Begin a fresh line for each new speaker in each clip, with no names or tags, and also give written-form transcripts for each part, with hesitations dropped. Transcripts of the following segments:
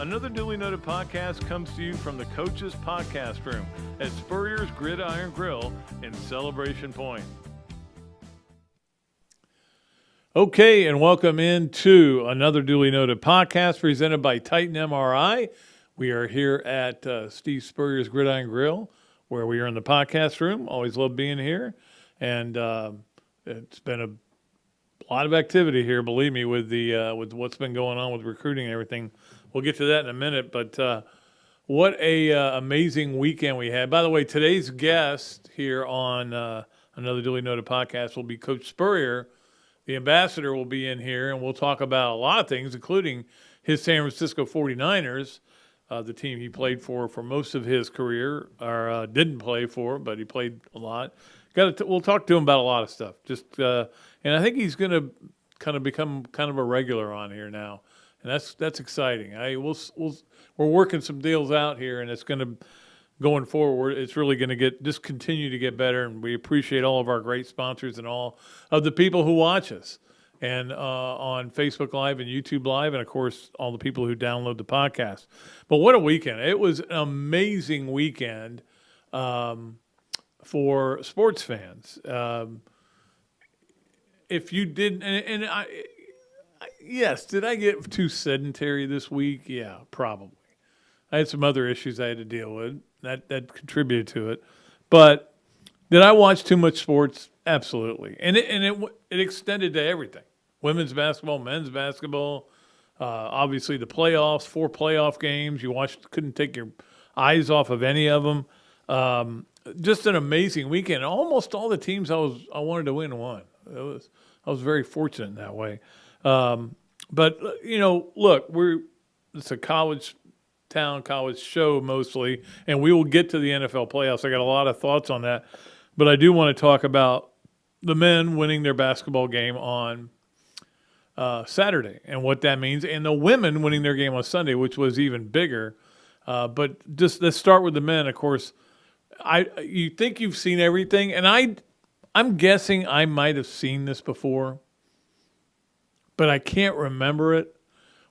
Another Dooley Noted Podcast comes to you from the Coach's Podcast Room at Spurrier's Gridiron Grill in Celebration Point. Okay, and welcome into Another Dooley Noted Podcast presented by Titan MRI. We are here at Steve Spurrier's Gridiron Grill, where we are in the podcast room. Always love being here. And it's been a lot of activity here, believe me, with what's been going on with recruiting and everything. We'll get to that in a minute, but what a amazing weekend we had. By the way, today's guest here on Another Dooley Noted Podcast will be Coach Spurrier. The ambassador will be in here, and we'll talk about a lot of things, including his San Francisco 49ers, the team he played for most of his career, or didn't play for, but he played a lot. We'll talk to him about a lot of stuff. And I think he's going to kind of become kind of a regular on here now. And that's exciting. We're working some deals out here, and it's going to, going forward, it's really going to just continue to get better. And we appreciate all of our great sponsors and all of the people who watch us, and on Facebook Live and YouTube Live, and of course all the people who download the podcast. But what a weekend! It was an amazing weekend for sports fans. If you didn't, yes, did I get too sedentary this week? Yeah, probably. I had some other issues I had to deal with that contributed to it. But did I watch too much sports? Absolutely. And it extended to everything. Women's basketball, men's basketball, obviously the playoffs, 4 playoff games. You couldn't take your eyes off of any of them. Just an amazing weekend. Almost all the teams I wanted to win won. I was very fortunate in that way. But look, it's a college show mostly, and we will get to the NFL playoffs. I got a lot of thoughts on that, but I do want to talk about the men winning their basketball game on Saturday and what that means, and the women winning their game on Sunday, which was even bigger. But just let's start with the men. Of course, you think you've seen everything, and I'm guessing I might have seen this before, but I can't remember it,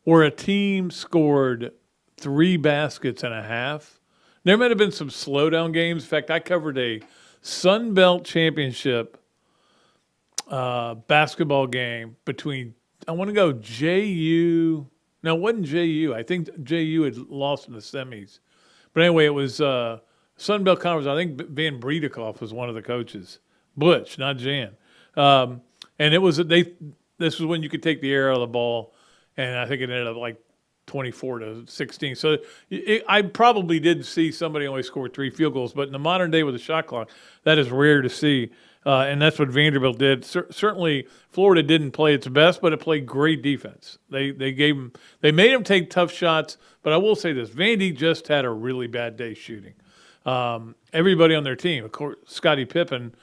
where a team scored 3 baskets and a half. There might have been some slowdown games. In fact, I covered a Sun Belt Championship basketball game between, I want to go JU. No, it wasn't JU. I think JU had lost in the semis. But anyway, it was Sun Belt Conference. I think Van Bredekoff was one of the coaches. Butch, not Jan. And it was this was when you could take the air out of the ball, and I think it ended up like 24-16. So I probably did see somebody only score 3 field goals, but in the modern day with a shot clock, that is rare to see. And that's what Vanderbilt did. Certainly, Florida didn't play its best, but it played great defense. They made them take tough shots. But I will say this: Vandy just had a really bad day shooting. Everybody on their team, of course, Scottie Pippen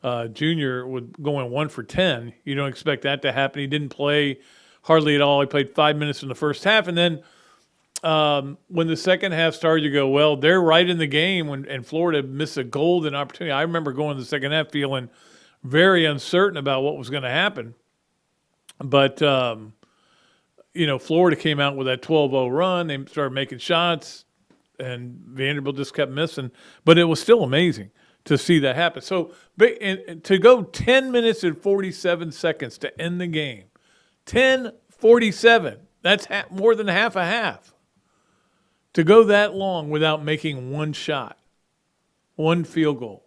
Jr. going 1 for 10. You don't expect that to happen. He didn't play hardly at all. He played 5 minutes in the first half, and then when the second half started, you go, well, they're right in the game, and Florida missed a golden opportunity. I remember going to the second half feeling very uncertain about what was going to happen. But, Florida came out with that 12-0 run. They started making shots, and Vanderbilt just kept missing. But it was still amazing to see that happen. So to go 10 minutes and 47 seconds to end the game, 10:47, that's more than half a half. To go that long without making one shot, one field goal,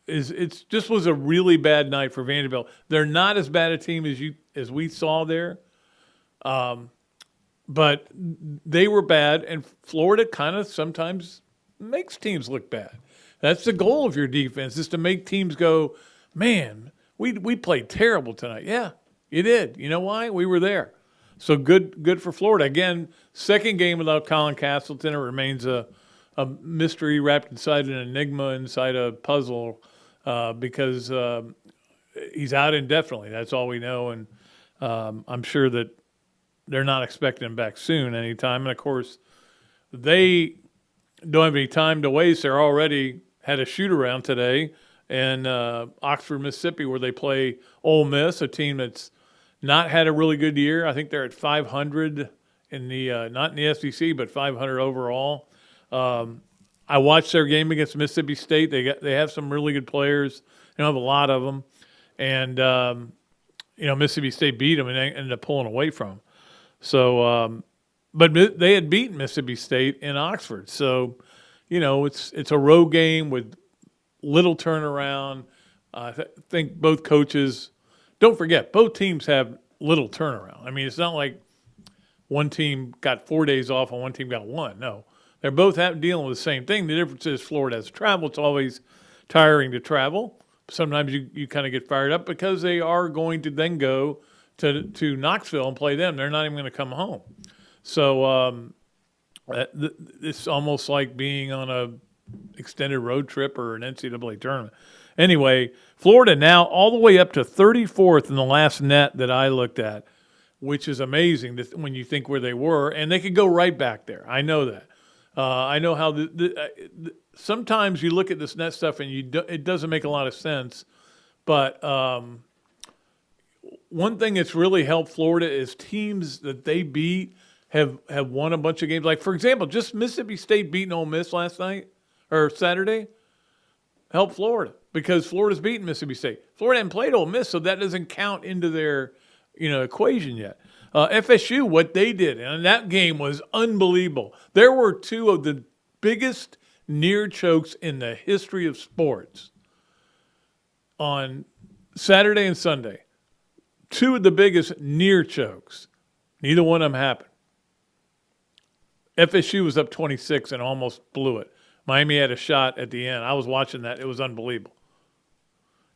it just was a really bad night for Vanderbilt. They're not as bad a team as we saw there, but they were bad, and Florida kind of sometimes makes teams look bad. That's the goal of your defense, is to make teams go, man, we played terrible tonight. Yeah, you did. You know why? We were there. So good for Florida. Again, second game without Colin Castleton. It remains a mystery wrapped inside an enigma, inside a puzzle, because he's out indefinitely. That's all we know. And I'm sure that they're not expecting him back soon anytime. And, of course, they don't have any time to waste. They're already had a shoot-around today in Oxford, Mississippi, where they play Ole Miss, a team that's not had a really good year. I think they're at 500 in the not in the SEC, but 500 overall. I watched their game against Mississippi State. They have some really good players. They don't have a lot of them, and Mississippi State beat them and they ended up pulling away from them. So, but they had beaten Mississippi State in Oxford. So, it's a road game with little turnaround. I think both coaches. Don't forget, both teams have little turnaround. I mean, it's not like one team got 4 days off and one team got one. No, they're both dealing with the same thing. The difference is Florida has travel. It's always tiring to travel. Sometimes you kind of get fired up because they are going to then go to Knoxville and play them. They're not even going to come home. So it's almost like being on a extended road trip or an NCAA tournament. Anyway, Florida now all the way up to 34th in the last net that I looked at, which is amazing when you think where they were. And they could go right back there. I know that. I know how sometimes you look at this net stuff and it doesn't make a lot of sense. But one thing that's really helped Florida is teams that they beat have won a bunch of games. Like, for example, just Mississippi State beating Ole Miss last night or Saturday helped Florida because Florida's beaten Mississippi State. Florida hasn't played Ole Miss, so that doesn't count into their equation yet. FSU, what they did, and that game was unbelievable. There were two of the biggest near chokes in the history of sports on Saturday and Sunday. Two of the biggest near chokes. Neither one of them happened. FSU was up 26 and almost blew it. Miami had a shot at the end. I was watching that. It was unbelievable.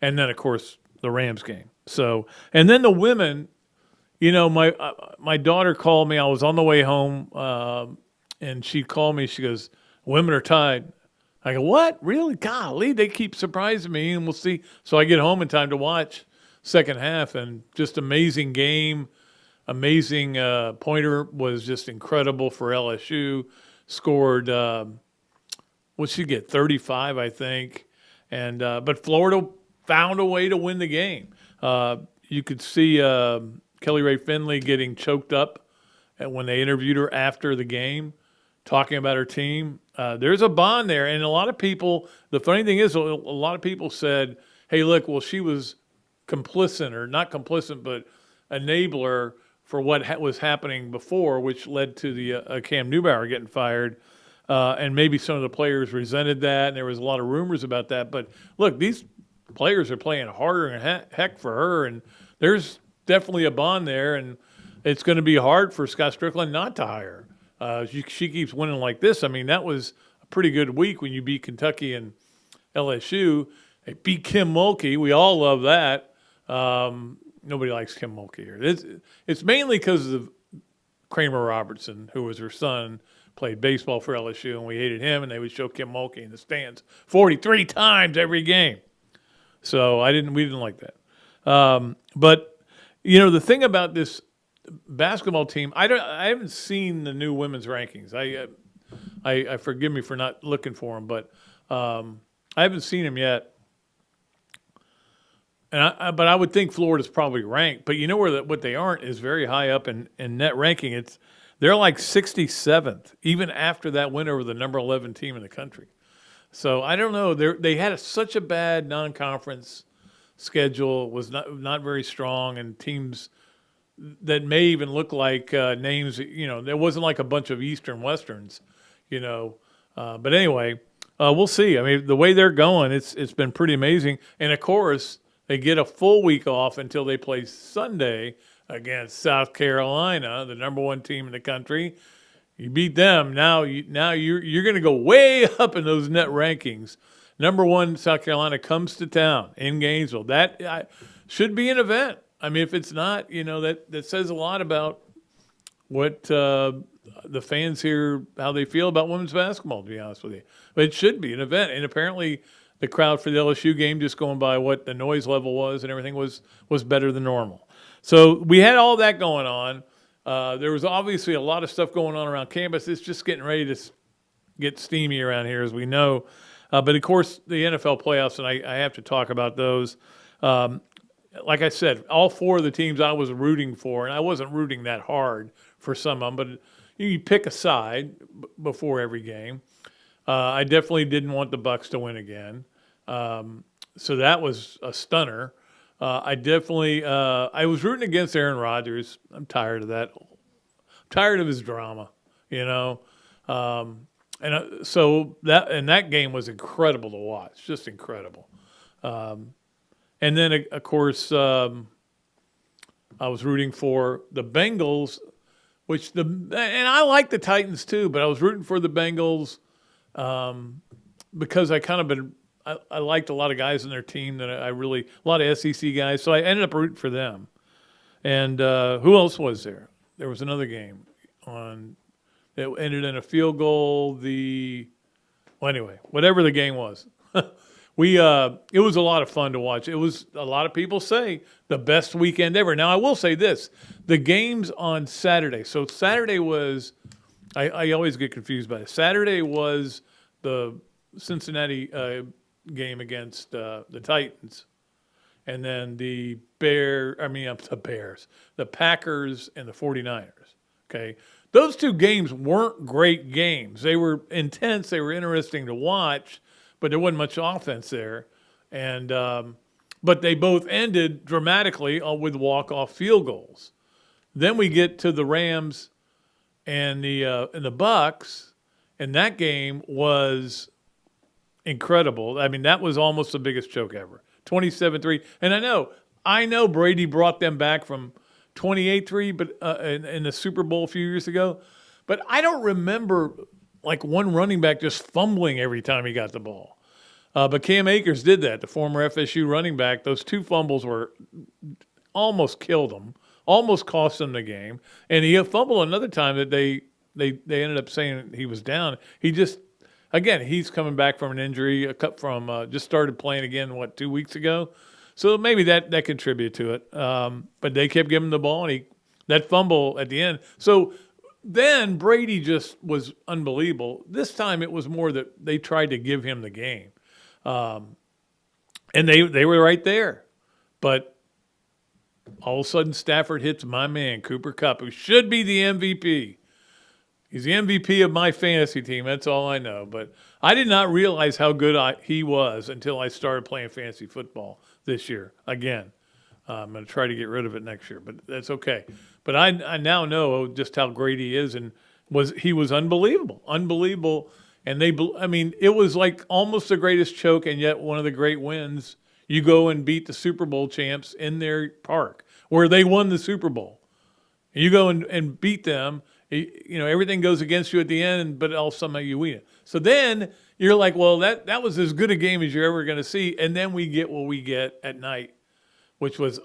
And then, of course, the Rams game. So, and then the women, my daughter called me. I was on the way home, and she called me. She goes, "Women are tied." I go, "What? Really? Golly, they keep surprising me, and we'll see." So I get home in time to watch second half, and just amazing game. Amazing. Pointer was just incredible for LSU. Scored, what'd she get? 35, I think. And but Florida found a way to win the game. You could see Kelly Ray Finley getting choked up when they interviewed her after the game, talking about her team. There's a bond there. And a lot of people, the funny thing is, a lot of people said, hey, look, well, she was complicit, or not complicit, but enabler for what was happening before, which led to the Cam Newbauer getting fired. And maybe some of the players resented that, and there was a lot of rumors about that. But, look, these players are playing harder than heck for her, and there's definitely a bond there, and it's going to be hard for Scott Strickland not to hire her. She keeps winning like this. I mean, that was a pretty good week when you beat Kentucky and LSU. They beat Kim Mulkey. We all love that. Nobody likes Kim Mulkey here. It's mainly because of Kramer Robertson, who was her son, played baseball for LSU, and we hated him, and they would show Kim Mulkey in the stands 43 times every game. So we didn't like that. But the thing about this basketball team, I haven't seen the new women's rankings. I forgive me for not looking for them, but I haven't seen them yet. But I would think Florida's probably ranked. But what they aren't is very high up in net ranking. They're like 67th, even after that win over the number 11 team in the country. So I don't know. They had such a bad non-conference schedule, was not very strong, and teams that may even look like names. There wasn't like a bunch of Eastern Westerns. But anyway, we'll see. I mean, the way they're going, it's been pretty amazing. And of course, they get a full week off until they play Sunday against South Carolina, the number one team in the country. You beat them. Now you're going to go way up in those net rankings. Number one, South Carolina comes to town in Gainesville. That should be an event. I mean, if it's not, that says a lot about what the fans here, how they feel about women's basketball, to be honest with you. But it should be an event. And apparently the crowd for the LSU game, just going by what the noise level was and everything, was better than normal. So we had all that going on. There was obviously a lot of stuff going on around campus. It's just getting ready to get steamy around here, as we know. But, of course, the NFL playoffs, and I have to talk about those. Like I said, all four of the teams I was rooting for, and I wasn't rooting that hard for some of them, but you pick a side before every game. I definitely didn't want the Bucs to win again. So that was a stunner. I definitely I was rooting against Aaron Rodgers. I'm tired of that. I'm tired of his drama, you know. So that game was incredible to watch, just incredible. And then of course I was rooting for the Bengals, and I like the Titans too, but I was rooting for the Bengals because I liked a lot of guys in their team that a lot of SEC guys, so I ended up rooting for them. And who else was there? There was another game that ended in a field goal. Anyway, whatever the game was, it was a lot of fun to watch. It was, a lot of people say, the best weekend ever. Now I will say this: the games on Saturday. So Saturday was, I always get confused by it. Saturday was the Cincinnati game against the Titans, and then the Packers and the 49ers. Okay. Those two games weren't great games. They were intense. They were interesting to watch, but there wasn't much offense there. And but they both ended dramatically with walk-off field goals. Then we get to the Rams and the Bucs, and that game was incredible. I mean, that was almost the biggest choke ever. 27-3. And I know Brady brought them back from 28-3, but in the Super Bowl a few years ago. But I don't remember like one running back just fumbling every time he got the ball. But Cam Akers did that, the former FSU running back. Those two fumbles almost killed him, almost cost them the game. And he fumbled another time that they ended up saying he was down. He's coming back from an injury, just started playing again, 2 weeks ago? So maybe that contributed to it. But they kept giving him the ball, and that fumble at the end. So then Brady just was unbelievable. This time it was more that they tried to give him the game. And they were right there. But all of a sudden Stafford hits my man, Cooper Kupp, who should be the MVP. He's the MVP of my fantasy team. That's all I know. But I did not realize how good he was until I started playing fantasy football this year again. I'm going to try to get rid of it next year, but that's okay. But I now know just how great he is, and he was unbelievable. And it was like almost the greatest choke, and yet one of the great wins. You go and beat the Super Bowl champs in their park where they won the Super Bowl. And you go and beat them. Everything goes against you at the end, but somehow you win it. So then you're like, well, that was as good a game as you're ever going to see. And then we get what we get at night, which was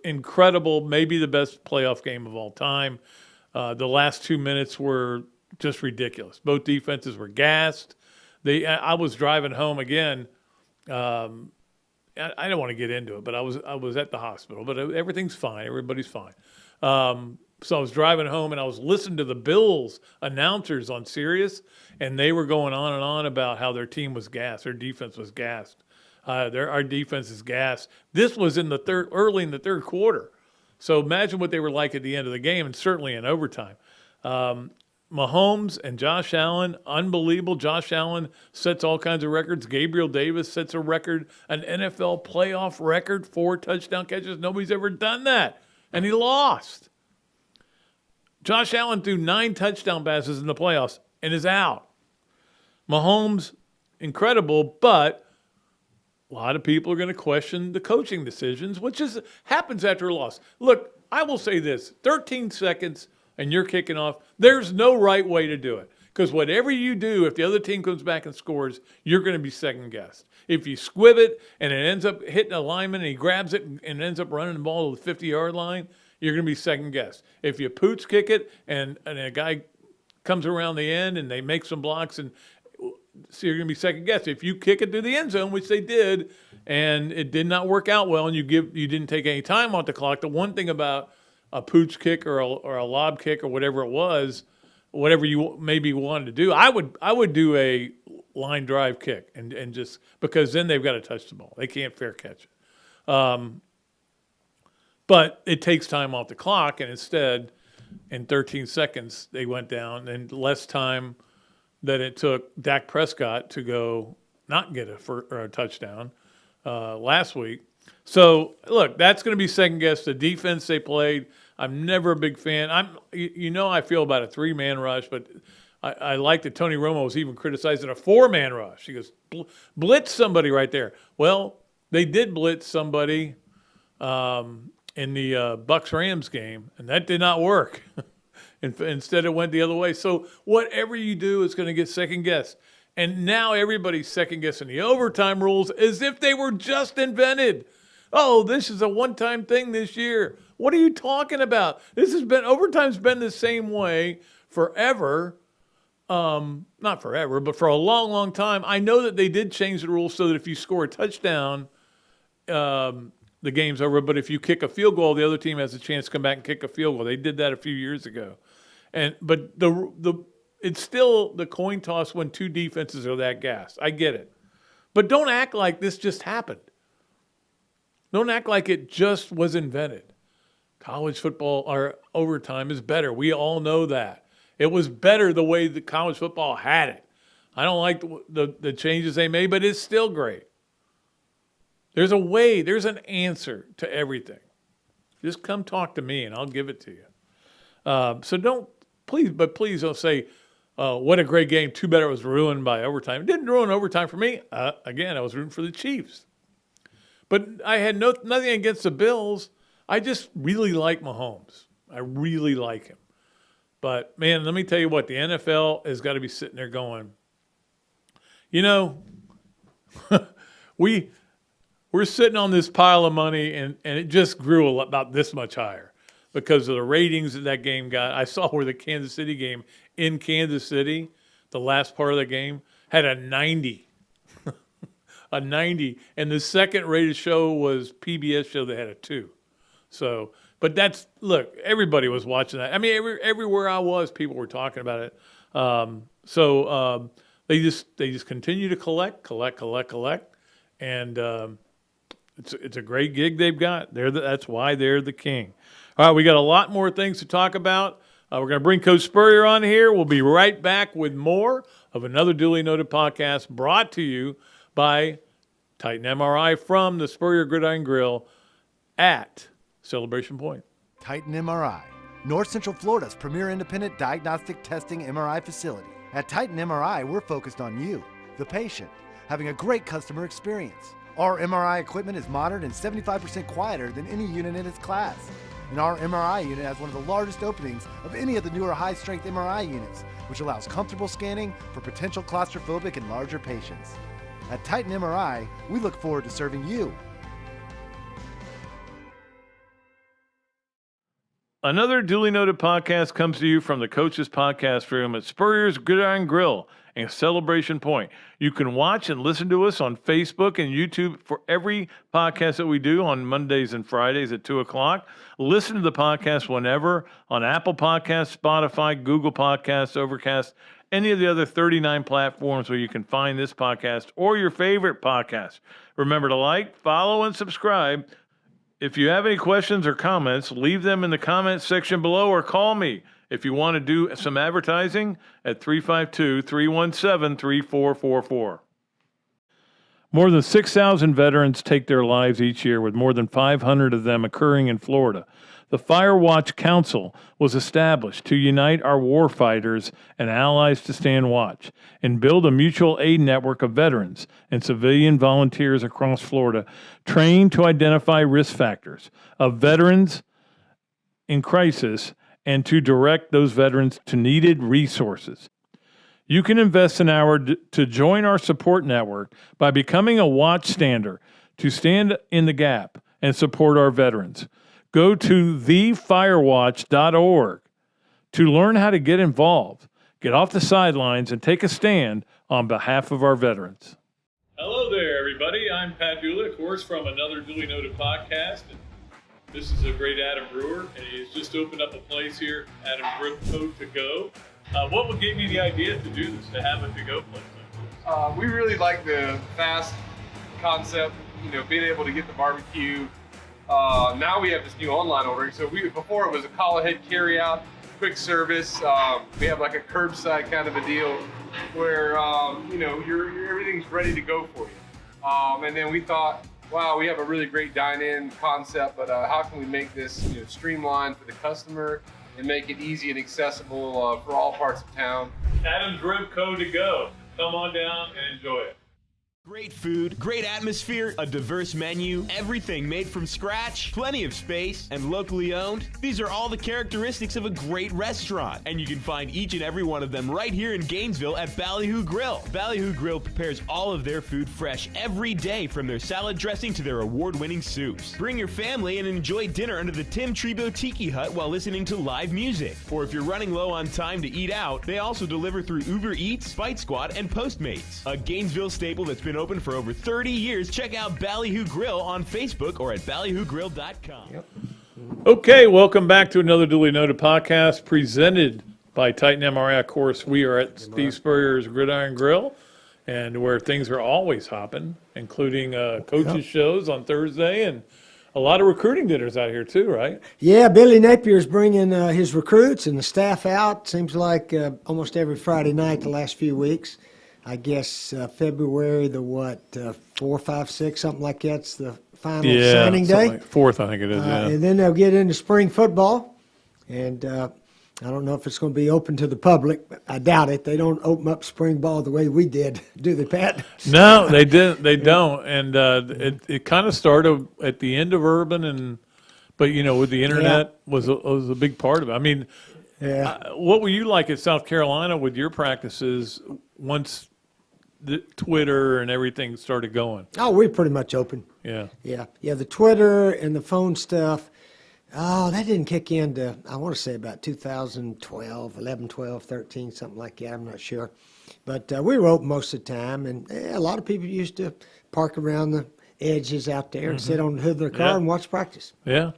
incredible, maybe the best playoff game of all time. The last 2 minutes were just ridiculous. Both defenses were gassed. I was driving home again. I don't want to get into it, but I was at the hospital. But everything's fine. Everybody's fine. So I was driving home, and I was listening to the Bills announcers on Sirius, and they were going on and on about how their team was gassed, their defense was gassed. Our defense is gassed. This was early in the third quarter. So imagine what they were like at the end of the game, and certainly in overtime. Mahomes and Josh Allen, unbelievable. Josh Allen sets all kinds of records. Gabriel Davis sets a record, an NFL playoff record, 4 touchdown catches. Nobody's ever done that, and he lost. Josh Allen threw 9 touchdown passes in the playoffs and is out. Mahomes, incredible, but a lot of people are going to question the coaching decisions, which happens after a loss. Look, I will say this, 13 seconds and you're kicking off, there's no right way to do it. Because whatever you do, if the other team comes back and scores, you're going to be second-guessed. If you squib it and it ends up hitting a lineman and he grabs it and ends up running the ball to the 50-yard line, you're going to be second-guessed. If you pooch kick it and a guy comes around the end and they make some blocks, so you're going to be second-guessed. If you kick it to the end zone, which they did, and it did not work out well and you didn't take any time off the clock, the one thing about a pooch kick or a lob kick or whatever it was, whatever you maybe wanted to do, I would do a line drive kick and just because then they've got to touch the ball. They can't fair catch it. But it takes time off the clock, and instead in 13 seconds they went down, and less time than it took Dak Prescott to go not get a touchdown last week. So, look, that's going to be second guess. The defense they played, I'm never a big fan. I feel about a 3-man rush, but I like that Tony Romo was even criticizing a 4-man rush. He goes, blitz somebody right there. Well, they did blitz somebody in the Bucs-Rams game, and that did not work. Instead, it went the other way. So whatever you do is going to get second-guessed. And now everybody's second-guessing the overtime rules as if they were just invented. Oh, this is a one-time thing this year. What are you talking about? Overtime's been the same way forever. Not forever, but for a long, long time. I know that they did change the rules so that if you score a touchdown, the game's over. But if you kick a field goal, the other team has a chance to come back and kick a field goal. They did that a few years ago. But it's still the coin toss when two defenses are that gassed. I get it. But don't act like this just happened. Don't act like it just was invented. College football or overtime is better. We all know that. It was better the way the college football had it. I don't like the changes they made, but it's still great. There's a way, there's an answer to everything. Just come talk to me and I'll give it to you. So please don't say, what a great game. Too bad it was ruined by overtime. It didn't ruin overtime for me. Again, I was rooting for the Chiefs. But I had nothing against the Bills. I just really like Mahomes. I really like him. But, man, let me tell you what, the NFL has got to be sitting there going, we're sitting on this pile of money, and it just grew about this much higher because of the ratings that game got. I saw where the Kansas City game in Kansas City, the last part of the game, had a 90. A 90. And the second rated show was PBS show that had a 2. So, but look, everybody was watching that. I mean, everywhere I was, people were talking about it. They just continue to collect, and it's a great gig they've got. That's why they're the king. All right, we got a lot more things to talk about. We're going to bring Coach Spurrier on here. We'll be right back with more of Another Duly Noted Podcast brought to you by Titan MRI from the Spurrier Gridiron Grill at Celebration Point.
Titan MRI, North Central Florida's premier independent diagnostic testing MRI facility. At Titan MRI, we're focused on you, the patient, having a great customer experience. Our MRI equipment is modern and 75% quieter than any unit in its class. And our MRI unit has one of the largest openings of any of the newer high-strength MRI units, which allows comfortable scanning for potential claustrophobic and larger patients. At Titan MRI, we look forward to serving you.
Another Duly Noted Podcast comes to you from the Coach's Podcast Room at Spurrier's Gridiron Grill and Celebration Point. You can watch and listen to us on Facebook and YouTube for every podcast that we do on Mondays and Fridays at 2 o'clock. Listen to the podcast whenever on Apple Podcasts, Spotify, Google Podcasts, Overcast, any of the other 39 platforms where you can find this podcast or your favorite podcast. Remember to like, follow, and subscribe. If you have any questions or comments, leave them in the comments section below or call me if you want to do some advertising at 352-317-3444. More than 6,000 veterans take their lives each year, with more than 500 of them occurring in Florida. The Fire Watch Council was established to unite our warfighters and allies to stand watch and build a mutual aid network of veterans and civilian volunteers across Florida trained to identify risk factors of veterans in crisis and to direct those veterans to needed resources. You can invest an hour to join our support network by becoming a watchstander to stand in the gap and support our veterans. Go to thefirewatch.org to learn how to get involved, get off the sidelines, and take a stand on behalf of our veterans. Hello there, everybody. I'm Pat Dooley, of course, from Another Duly Noted Podcast. And this is a great Adam Brewer, and he's just opened up a place here, Adam Brewer To Go. What gave you the idea to do this, to have a to-go place like this?
We really like the fast concept, being able to get the barbecue. Now we have this new online ordering. So before it was a call ahead carry out, quick service. We have like a curbside kind of a deal where, everything's ready to go for you. And then we thought, wow, we have a really great dine-in concept, but how can we make this streamlined for the customer and make it easy and accessible for all parts of town?
Adam's Rib Co. to go. Come on down and enjoy it.
Great food, great atmosphere, a diverse menu, everything made from scratch, plenty of space, and locally owned. These are all the characteristics of a great restaurant, and you can find each and every one of them right here in Gainesville at Ballyhoo Grill. Ballyhoo Grill prepares all of their food fresh every day, from their salad dressing to their award-winning soups. Bring your family and enjoy dinner under the Tim Trebo Tiki Hut while listening to live music. Or if you're running low on time to eat out, they also deliver through Uber Eats, Bite Squad, and Postmates. A Gainesville staple that's been open for over 30 years. Check out Ballyhoo Grill on Facebook or at ballyhoogrill.com.
Yep.
Okay, welcome back to Another Dooley Noted Podcast presented by Titan MRI. Of course, we are at Steve Spurrier's Gridiron Grill, and where things are always hopping, including coaches' shows on Thursday and a lot of recruiting dinners out here too, right?
Yeah, Billy Napier's bringing his recruits and the staff out. Seems like almost every Friday night the last few weeks. I guess February the 4, 5, 6, something like that's the final signing day.
Like 4th, I think it is.
And then they'll get into spring football, and I don't know if it's going to be open to the public. I doubt it. They don't open up spring ball the way we did, do they, Pat?
No, they didn't. They don't. And it kind of started at the end of Urban, but with the internet was a big part of it. I mean, what were you like at South Carolina with your practices once the Twitter and everything started going?
Oh, we're pretty much open.
Yeah.
The Twitter and the phone stuff. Oh, that didn't kick in to, I want to say about 2012, 11, 12, 13, something like that. I'm not sure. But we were open most of the time, and a lot of people used to park around the edges out there and sit on the hood of their car and watch practice.
Yeah.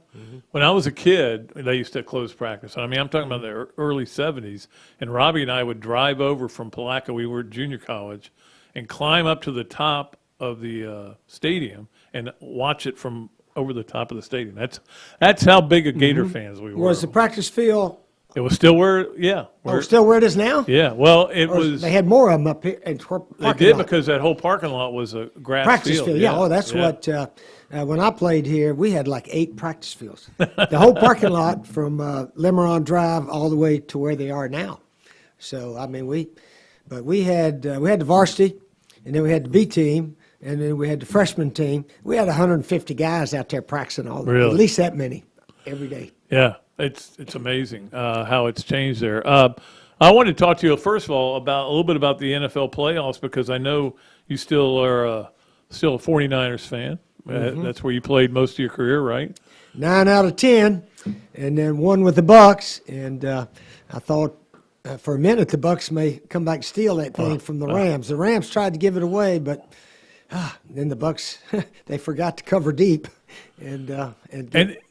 When I was a kid, they used to close practice. I mean, I'm talking about the early 70s, and Robbie and I would drive over from Palaca, we were at junior college, and climb up to the top of the stadium and watch it from over the top of the stadium. That's how big a Gator fans we were.
Was the practice field?
It was still where
Still where it is now?
Yeah. Well, it was.
They had more of them up here.
They did because that whole parking lot was a grass
practice
field.
field. Yeah. Oh, that's what. When I played here, we had like 8 practice fields. The whole parking lot from Limeron Drive all the way to where they are now. So I mean, we had the varsity, and then we had the B team, and then we had the freshman team. We had 150 guys out there practicing at least that many every day.
Yeah. It's amazing how it's changed there. I wanted to talk to you first of all about a little bit about the NFL playoffs, because I know you still are a 49ers fan. That's where you played most of your career, right?
9 out of 10, and then 1 with the Bucks. And I thought for a minute the Bucks may come back and steal that thing from the Rams. The Rams tried to give it away, but then the Bucks they forgot to cover deep. And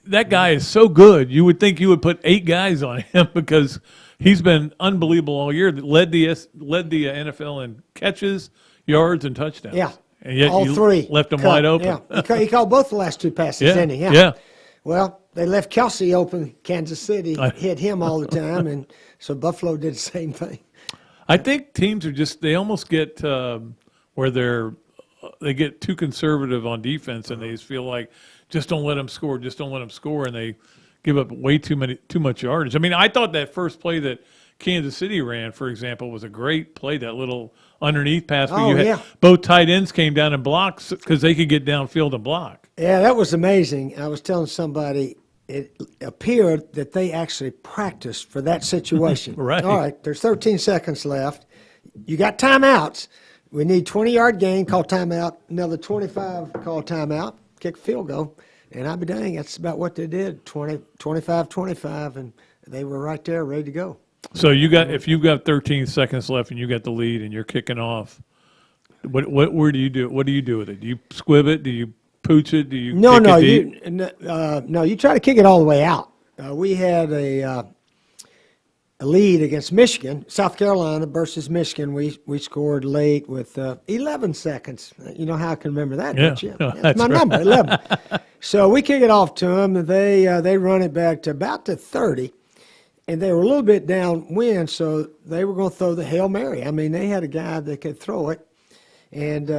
that guy is so good. You would think you would put 8 guys on him because he's been unbelievable all year. Led the NFL in catches, yards, and touchdowns.
Yeah,
and yet
all 3
left him wide open.
Yeah, he called both the last 2 passes, didn't he?
Yeah.
Well, they left Kelsey open. Kansas City hit him all the time, and so Buffalo did the same thing.
I think teams are they almost get where they get too conservative on defense, and they just feel like just don't let them score, and they give up way too much yardage. I mean, I thought that first play that Kansas City ran, for example, was a great play. That little underneath pass where both tight ends came down and blocked because they could get downfield and block.
Yeah, that was amazing. I was telling somebody it appeared that they actually practiced for that situation.
Right.
All right, there's 13 seconds left. You got timeouts. We need 20-yard gain, call timeout. Another 25, call timeout. Kick field goal. And I'll be dang, that's about what they did, 25, and they were right there ready to go.
So if you've got 13 seconds left and you got the lead and you're kicking off, where do you do? What do you do with it? Do you squib it? Do you pooch it? Do you kick it deep?
You try to kick it all the way out. We had a lead against Michigan, South Carolina versus Michigan. We scored late with 11 seconds. You know how I can remember that, don't you? That's my number, 11. So we kick it off to them. They run it back to about the 30. and they were a little bit downwind, so they were going to throw the Hail Mary. I mean, they had a guy that could throw it. And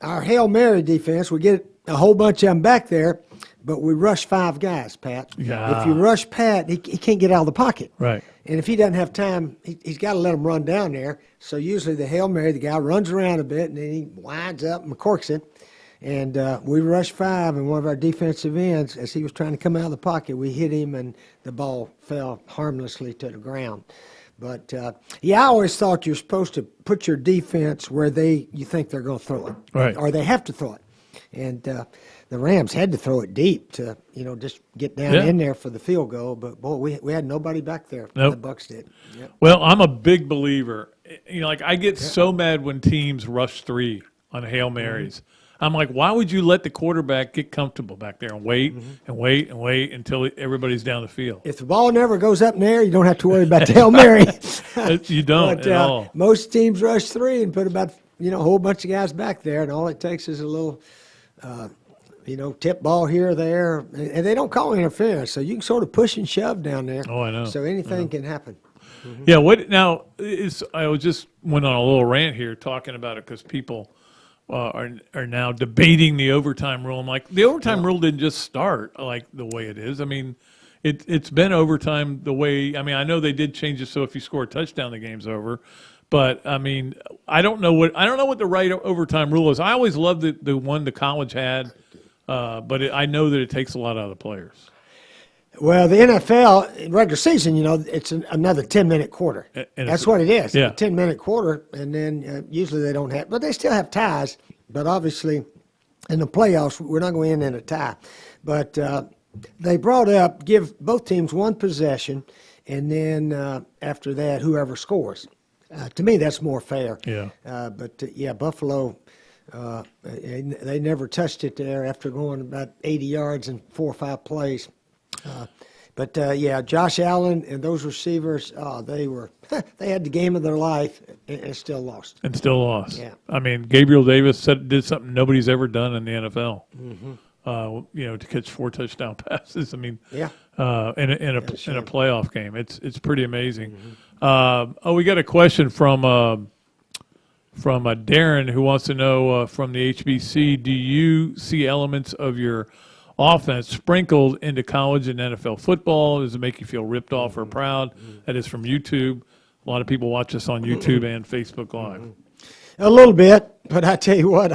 our Hail Mary defense, we get a whole bunch of them back there, but we rush 5 guys, Pat.
Yeah.
If you rush Pat, he can't get out of the pocket.
Right.
And if he doesn't have time, he's got to let him run down there. So usually the Hail Mary, the guy runs around a bit, and then he winds up and corks it. And we rushed 5, and one of our defensive ends, as he was trying to come out of the pocket, we hit him, and the ball fell harmlessly to the ground. But, I always thought you're supposed to put your defense where you think they're going to throw it.
Right.
Or they have to throw it. And the Rams had to throw it deep to, just get down in there for the field goal. But, boy, we had nobody back there.
Nope.
The Bucs did. Yep.
Well, I'm a big believer. I get so mad when teams rush 3 on Hail Marys. Mm-hmm. I'm like, why would you let the quarterback get comfortable back there and wait and wait and wait until everybody's down the field?
If the ball never goes up in the air, you don't have to worry about the Hail Mary.
You don't
But,
at all.
Most teams rush 3 and put about, a whole bunch of guys back there, and all it takes is a little, tip ball here or there. And they don't call interference, so you can sort of push and shove down there.
Oh, I know.
So anything can happen. Mm-hmm.
Yeah, I was just went on a little rant here talking about it because people are now debating the overtime rule. I'm like, the overtime rule didn't just start like the way it is. I mean, it's been overtime the way. I mean, I know they did change it so if you score a touchdown, the game's over. But I mean, I don't know what the right overtime rule is. I always loved the one the college had, but I know that it takes a lot out of the players.
Well, the NFL, in regular season, it's another 10-minute quarter. That's what it is.
Yeah.
A 10-minute quarter, and then usually they don't have – but they still have ties. But obviously, in the playoffs, we're not going to end in a tie. But they brought up give both teams one possession, and then after that, whoever scores. To me, that's more fair.
Yeah.
Buffalo – they never touched it there after going about 80 yards in 4 or 5 plays. Josh Allen and those receivers, they had the game of their life and still lost.
Yeah.
Yeah.
I mean, Gabriel Davis did something nobody's ever done in the NFL. Mm-hmm. To catch 4 touchdown passes. I mean, in a playoff game, it's pretty amazing. Mm-hmm. We got a question from Darren who wants to know from the HBC, do you see elements of your offense sprinkled into college and NFL football? Does it make you feel ripped off or proud? That is from YouTube. A lot of people watch us on YouTube and Facebook Live.
A little bit, but I tell you what,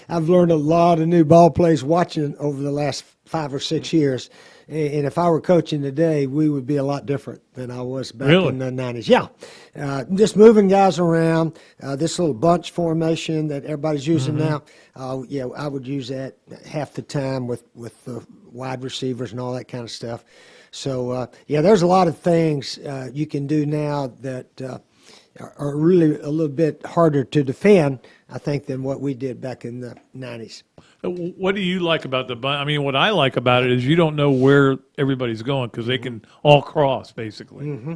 I've learned a lot of new ball plays watching over the last 5 or 6 years. And if I were coaching today, we would be a lot different than I was back in the 90s. Yeah, just moving guys around, this little bunch formation that everybody's using now, I would use that half the time with the wide receivers and all that kind of stuff. So, there's a lot of things you can do now that are really a little bit harder to defend, I think, than what we did back in the 90s.
What do you like about what I like about it is you don't know where everybody's going because they can all cross, basically. Mm-hmm.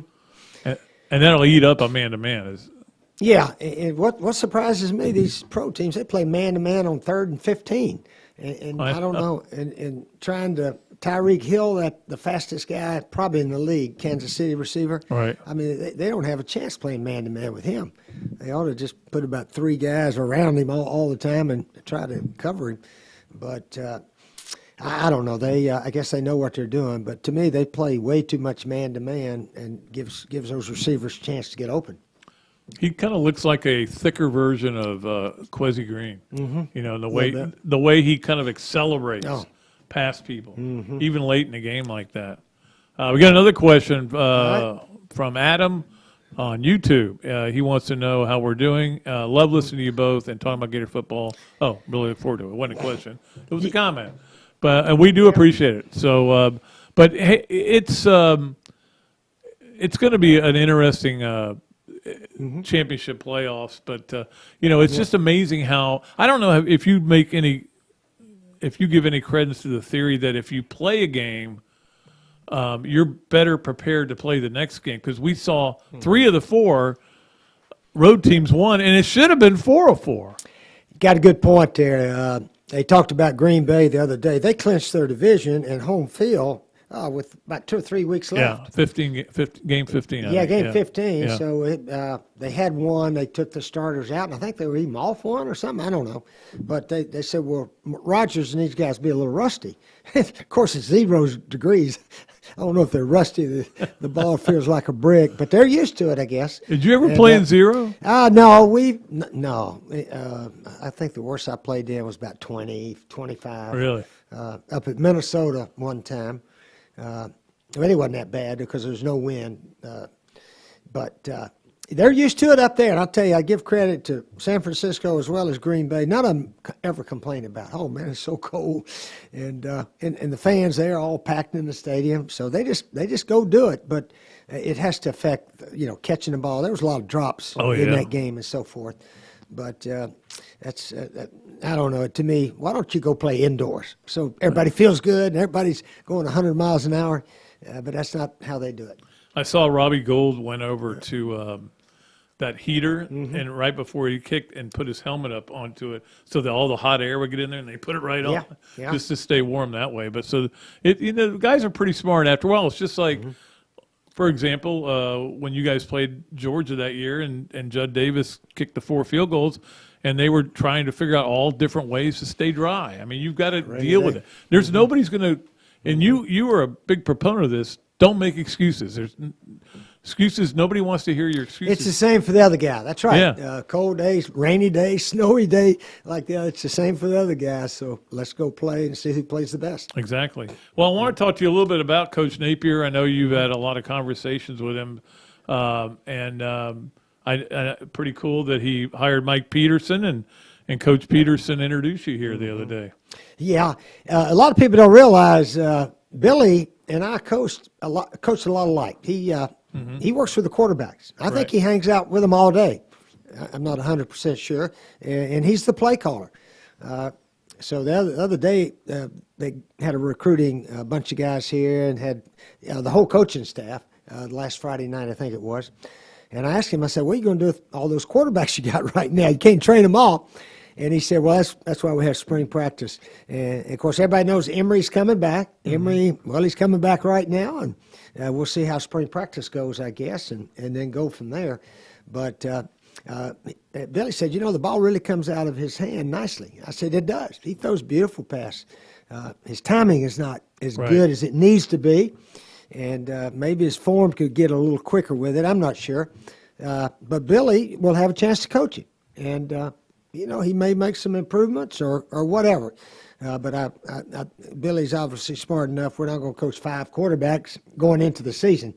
And that'll eat up a man-to-man.
Yeah, and what surprises me, these pro teams, they play man-to-man on 3rd and 15. And I don't know, and trying to – Tyreek Hill, the fastest guy probably in the league, Kansas City receiver.
Right.
I mean, they don't have a chance playing man-to-man with him. They ought to just put about 3 guys around him all the time and try to cover him. But I don't know. I guess they know what they're doing. But to me, they play way too much man-to-man and gives those receivers a chance to get open.
He kind of looks like a thicker version of Kwesi Green. Mm-hmm. The way he kind of accelerates. Oh. Past people, even late in the game like that. We got another question from Adam on YouTube. He wants to know how we're doing. Love listening to you both and talking about Gator football. Oh, really look forward to it. It wasn't a question. It was a comment. But we do appreciate it. So, but hey, it's going to be an interesting championship playoffs. But, it's just amazing how – I don't know if you give any credence to the theory that if you play a game, you're better prepared to play the next game. Because we saw 3 of the 4 road teams won, and it should have been 4 of 4.
Got a good point there. They talked about Green Bay the other day. They clinched their division and home field with about 2 or 3 weeks
Yeah,
left.
15, game 15. I
Yeah,
think.
game 15.
Yeah.
So they had one. They took the starters out, and I think they were even off one or something. I don't know. But they said, well, Rogers and these guys be a little rusty. Of course, it's 0 degrees. I don't know if they're rusty. The ball feels like a brick, but they're used to it, I guess.
Did you ever play in 0?
No. I think the worst I played in was about 20, 25.
Really?
Up at Minnesota one time. But it wasn't that bad because there was no wind. But they're used to it up there. And I'll tell you, I give credit to San Francisco as well as Green Bay. None of them ever complain about, oh, man, it's so cold. And the fans there all packed in the stadium. So they just go do it. But it has to affect, catching the ball. There was a lot of drops in that game and so forth. But that's I don't know. To me, why don't you go play indoors? So everybody feels good and everybody's going 100 miles an hour. But that's not how they do it.
I saw Robbie Gould went over to that heater, and right before he kicked and put his helmet up onto it so that all the hot air would get in there, and they put it right on just to stay warm that way. But so the guys are pretty smart after a while. It's just like, for example, when you guys played Georgia that year and Judd Davis kicked the 4 field goals, and they were trying to figure out all different ways to stay dry. I mean, you've got to deal with it. There's nobody's going to, and you are a big proponent of this. Don't make excuses. There's excuses. Nobody wants to hear your excuses.
It's the same for the other guy. That's right.
Yeah.
Cold days, rainy day, snowy day, like that. It's the same for the other guys. So let's go play and see who plays the best.
Exactly. Well, I want to talk to you a little bit about Coach Napier. I know you've had a lot of conversations with him, and pretty cool that he hired Mike Peterson and Coach Peterson introduced you here the other day.
Yeah, a lot of people don't realize Billy and I coached a lot alike. He works with the quarterbacks. I think he hangs out with them all day. I'm not 100% sure, and he's the play caller. So the other day they had a recruiting bunch of guys here and had the whole coaching staff last Friday night, I think it was. And I asked him, I said, what are you going to do with all those quarterbacks you got right now? You can't train them all. And he said, well, that's why we have spring practice. And, of course, everybody knows Emory's coming back. Emory, well, he's coming back right now, and we'll see how spring practice goes, I guess, and then go from there. But Billy said, the ball really comes out of his hand nicely. I said, it does. He throws beautiful passes. His timing is not as good as it needs to be, and maybe his form could get a little quicker with it. I'm not sure. But Billy will have a chance to coach him. And he may make some improvements or whatever. But Billy's obviously smart enough. We're not going to coach 5 quarterbacks going into the season.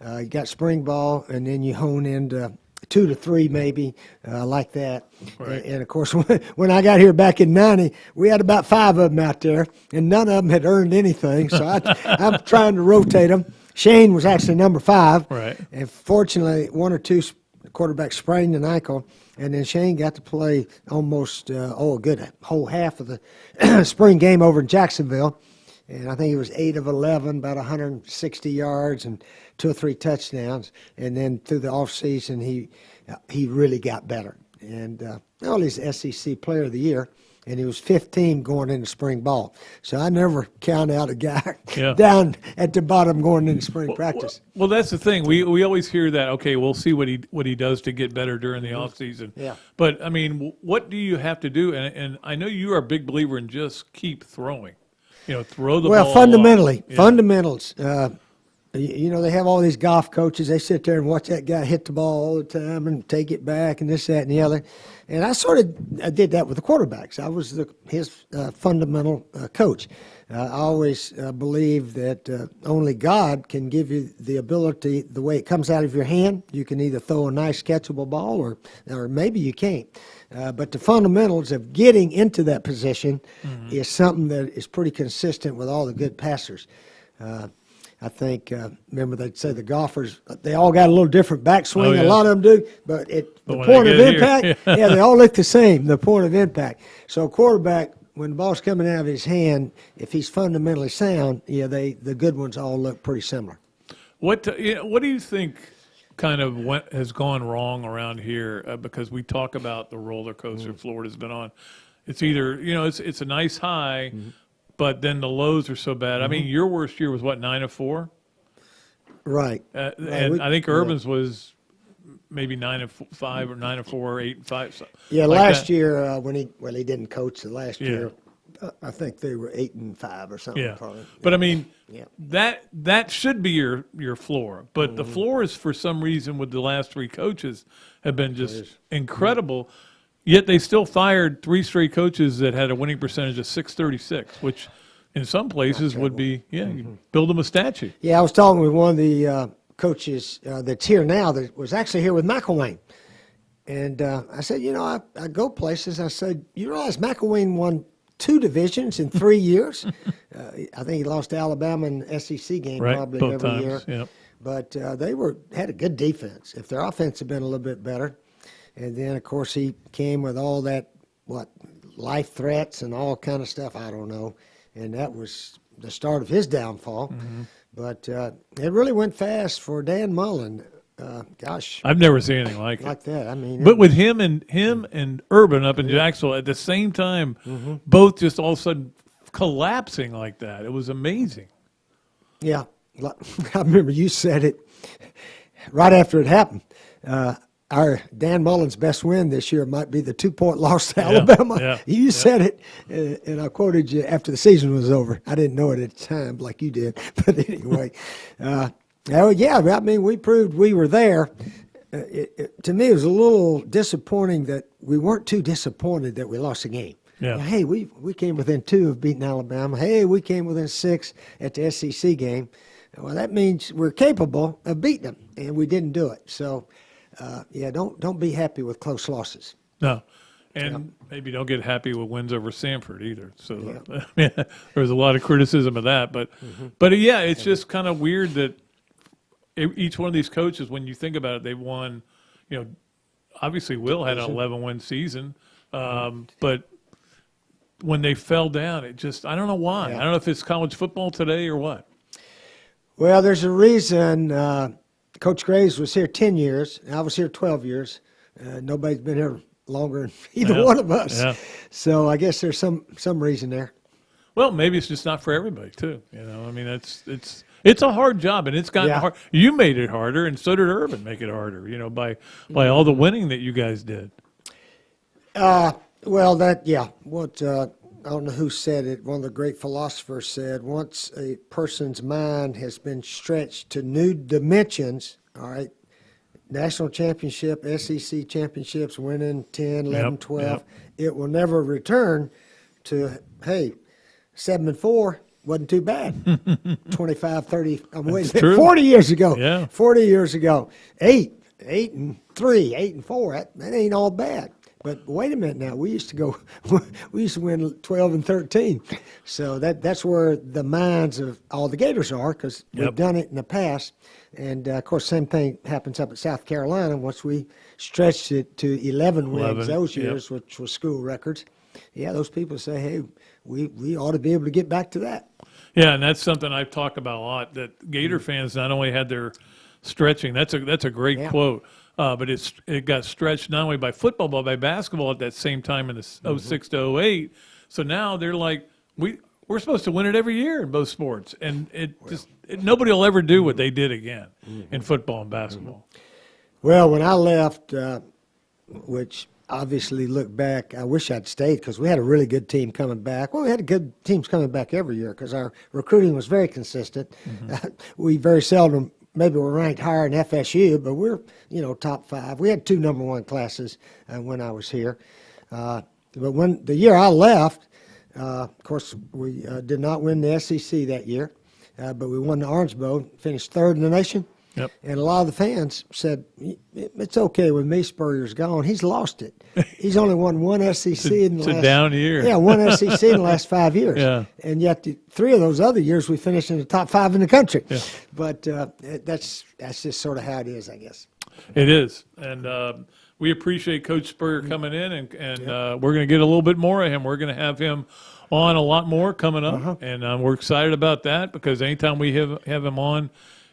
You got spring ball, and then you hone into 2 to 3 maybe, like that.
Right.
And, of course, when I got here back in 90, we had about 5 of them out there, and none of them had earned anything. So I'm trying to rotate them. Shane was actually number 5.
Right.
And fortunately, 1 or 2 quarterbacks sprained an ankle. And then Shane got to play almost a good whole half of the spring game over in Jacksonville. And I think he was 8 of 11, about 160 yards and 2 or 3 touchdowns. And then through the offseason, he really got better. And he's SEC Player of the Year. And he was 15 going into spring ball. So I never count out a guy down at the bottom going into spring practice.
Well, that's the thing. We always hear that, okay, we'll see what he does to get better during the off season.
Yeah.
But, I mean, what do you have to do? And I know you are a big believer in just keep throwing. Throw the ball.
Well, fundamentals. They have all these golf coaches. They sit there and watch that guy hit the ball all the time and take it back and this, that, and the other. And I did that with the quarterbacks. I was his fundamental coach. I always believe that only God can give you the ability, the way it comes out of your hand. You can either throw a nice catchable ball or maybe you can't. But the fundamentals of getting into that position is something that is pretty consistent with all the good passers. I think, remember they'd say the golfers, they all got a little different backswing.
Oh, yeah.
A lot of them do, but the point of impact, they all look the same, the point of impact. So a quarterback, when the ball's coming out of his hand, if he's fundamentally sound, the good ones all look pretty similar. What
do you think kind of has gone wrong around here? Because we talk about the roller coaster Florida's been on. It's either, it's a nice high, but then the lows are so bad. I mean, your worst year was what, 9-4?
Right.
And I think Urban's was maybe 9-5 or 9-4 or 8-5. So,
Yeah,
like
last
that.
year when he didn't coach the last
Yeah.
year, I think they were 8-5 or something.
Yeah,
Probably.
but I mean,
Yeah.
that should be your floor. But the floors, for some reason, with the last three coaches, have been just incredible. Yet they still fired 3 straight coaches that had a winning percentage of .636, which in some places would be you build them a statue.
Yeah, I was talking with one of the coaches that's here now that was actually here with McElwain. And I said, I go places. I said, you realize McElwain won 2 divisions in 3 years? I think he lost to Alabama in the SEC game
Right,
probably
both
every
times,
year.
yep.
But they had a good defense. If their offense had been a little bit better. And then, of course, he came with all that, life threats and all kind of stuff. I don't know. And that was the start of his downfall.
Mm-hmm.
But it really went fast for Dan Mullen. Gosh,
I've never seen anything like it.
like that. I mean,
But with him and Urban up in Jacksonville at the same time, both just all of a sudden collapsing like that. It was amazing.
yeah, I remember you said it right after it happened. Our Dan Mullen's best win this year might be the 2-point loss to Alabama.
yeah,
You said it, and I quoted you after the season was over. I didn't know it at the time like you did, but anyway. I mean, we proved we were there. To me, it was a little disappointing that we weren't too disappointed that we lost the game.
Yeah.
Hey, we came within 2 of beating Alabama. Hey, we came within 6 at the SEC game. Well, that means we're capable of beating them, and we didn't do it. So, don't be happy with close losses.
No. And maybe don't get happy with wins over Samford either. So there was a lot of criticism of that. But it's just kind of weird that each one of these coaches, when you think about it, they won, obviously Will had an 11-win season. But when they fell down, I don't know why.
Yeah.
I don't know if it's college football today or what.
Well, there's a reason. Coach Graves was here 10 years. I was here 12 years. Nobody's been here longer than either one of us.
Yeah.
So I guess there's some reason there.
Well, maybe it's just not for everybody too. I mean, it's a hard job, and it's gotten hard. You made it harder, and so did Urban make it harder. By all the winning that you guys did.
What I don't know who said it. One of the great philosophers said, once a person's mind has been stretched to new dimensions, all right, national championship, SEC championships, winning 10, 11, 12, it will never return to, hey, 7-4 wasn't too bad. 25, 30, wait a minute, 40 years ago.
Yeah.
40 years ago. 8-3, 8-4, that ain't all bad. But wait a minute now, we used to win 12 and 13. So that's where the minds of all the Gators are, because we've done it in the past. And, of course, same thing happens up at South Carolina once we stretched it to 11 wins those years, which was school records. Yeah, those people say, hey, we ought to be able to get back to that.
Yeah, and that's something I've talked about a lot, that Gator fans not only had their stretching, that's a great quote, but it got stretched not only by football, but by basketball at that same time in the 06 to 08. So now they're like, we're supposed to win it every year in both sports. And nobody will ever do what they did again in football and basketball.
Well, when I left, which obviously look back, I wish I'd stayed because we had a really good team coming back. Well, we had good teams coming back every year because our recruiting was very consistent. We very seldom, maybe we're ranked higher in FSU, but we're, top 5. We had 2 number 1 classes when I was here. But when the year I left, of course, we did not win the SEC that year, but we won the Orange Bowl, finished 3rd in the nation.
Yep.
And a lot of the fans said, it's okay with me, Spurrier's gone. He's lost it. He's only won 1 SEC in the last...
It's a down year.
Yeah, 1 SEC in the last 5 years.
Yeah.
And yet 3 of those other years we finished in the top 5 in the country.
Yeah.
But that's just sort of how it is, I guess.
It is. And we appreciate Coach Spurrier coming in, and we're going to get a little bit more of him. We're going to have him on a lot more coming up, and we're excited about that because anytime we have him on,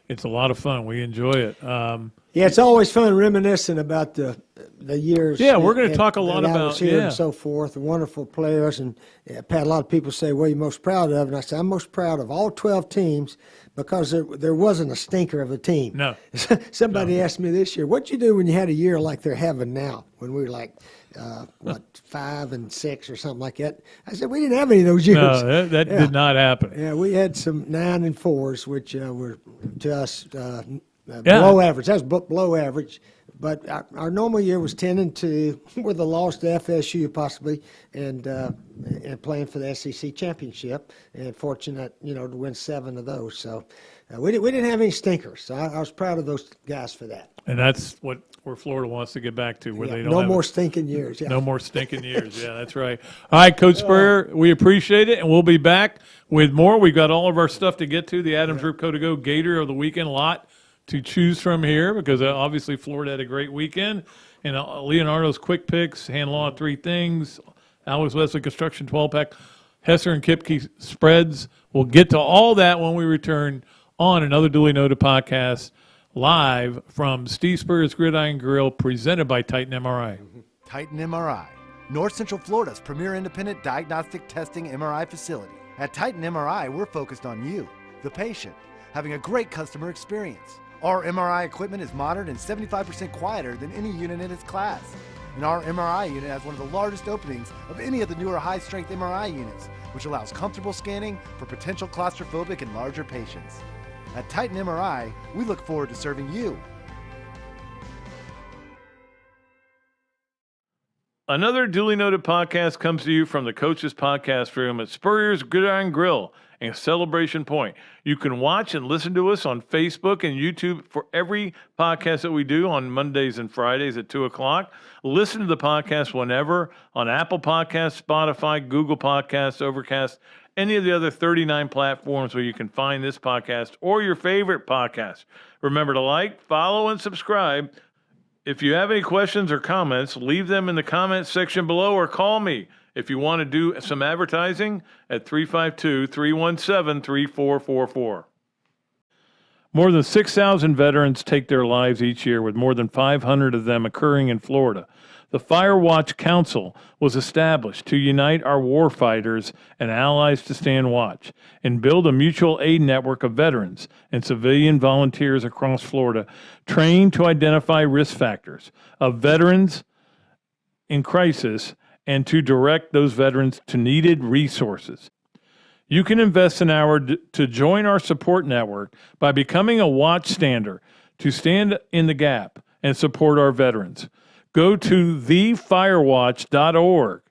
it's a lot of fun. We enjoy it.
Yeah, it's always fun reminiscing about the the years.
Yeah, we're going to talk a lot
that I
about
was here
yeah.
and so forth. Wonderful players, and I've had a lot of people say, "What are you most proud of?" And I said, "I'm most proud of all 12 teams because there wasn't a stinker of a team."
No.
Somebody asked me this year, "What'd you do when you had a year like they're having now?" When we were like, 5 and 6 or something like that. I said, "We didn't have any of those years."
No, that
Yeah.
did not happen.
Yeah, we had some 9 and 4s, which were to us below average. That was below average. But our normal year was 10 and 2, with a loss to FSU possibly, and playing for the SEC championship, and fortunate, to win 7 of those. So we didn't have any stinkers. So I was proud of those guys for that.
And that's where Florida wants to get back to, where they don't
no
have
more stinking years. Yeah.
No more stinking years. Yeah, that's right. All right, Coach Spurrier, we appreciate it, and we'll be back with more. We've got all of our stuff to get to. The Adams Rip Co. to Go Gator of the weekend, a lot to choose from here because obviously Florida had a great weekend. And Leonardo's Quick Picks, Hand Law 3 Things, Alex Wesley Construction 12-pack, Hesser and Kipke spreads. We'll get to all that when we return on Another Dooley Noted Podcast, live from Steve Spurrier's Gridiron Grill, presented by Titan MRI.
Titan MRI, North Central Florida's premier independent diagnostic testing MRI facility. At Titan MRI, we're focused on you, the patient, having a great customer experience. Our MRI equipment is modern and 75% quieter than any unit in its class. And our MRI unit has one of the largest openings of any of the newer high-strength MRI units, which allows comfortable scanning for potential claustrophobic and larger patients. At Titan MRI, we look forward to serving you.
Another Duly Noted Podcast comes to you from the Coach's Podcast Room at Spurrier's Gridiron Grill and Celebration Point. You can watch and listen to us on Facebook and YouTube for every podcast that we do on Mondays and Fridays at 2 o'clock. Listen to the podcast whenever on Apple Podcasts, Spotify, Google Podcasts, Overcast, any of the other 39 platforms where you can find this podcast or your favorite podcast. Remember to like, follow, and subscribe. If you have any questions or comments, leave them in the comments section below or call me if you want to do some advertising at 352-317-3444. More than 6,000 veterans take their lives each year, with more than 500 of them occurring in Florida. The Fire Watch Council was established to unite our war fighters and allies to stand watch and build a mutual aid network of veterans and civilian volunteers across Florida trained to identify risk factors of veterans in crisis and to direct those veterans to needed resources. You can invest an hour to join our support network by becoming a watchstander to stand in the gap and support our veterans. Go to thefirewatch.org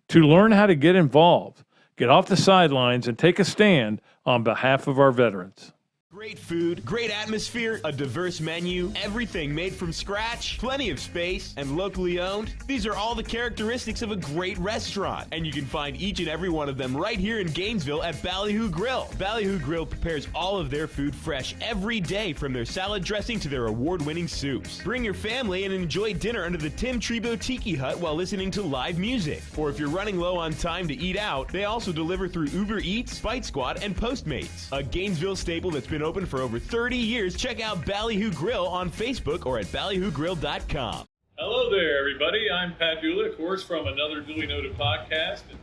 to learn how to get involved, get off the sidelines, and take a stand on behalf of our veterans.
Great food, great atmosphere, a diverse menu, everything made from scratch, plenty of space, and locally owned. These are all the characteristics of a great restaurant, and you can find each and every one of them right here in Gainesville at Ballyhoo Grill. Ballyhoo Grill prepares all of their food fresh every day, from their salad dressing to their award-winning soups. Bring your family and enjoy dinner under the Tim Trebo Tiki Hut while listening to live music. Or if you're running low on time to eat out, they also deliver through Uber Eats, Bite Squad, and Postmates. A Gainesville staple that's been open for over 30 years. Check out Ballyhoo Grill on Facebook or at ballyhoogrill.com.
Hello there, everybody. I'm Pat Dooley, of course, from Another Dooley Noted Podcast. And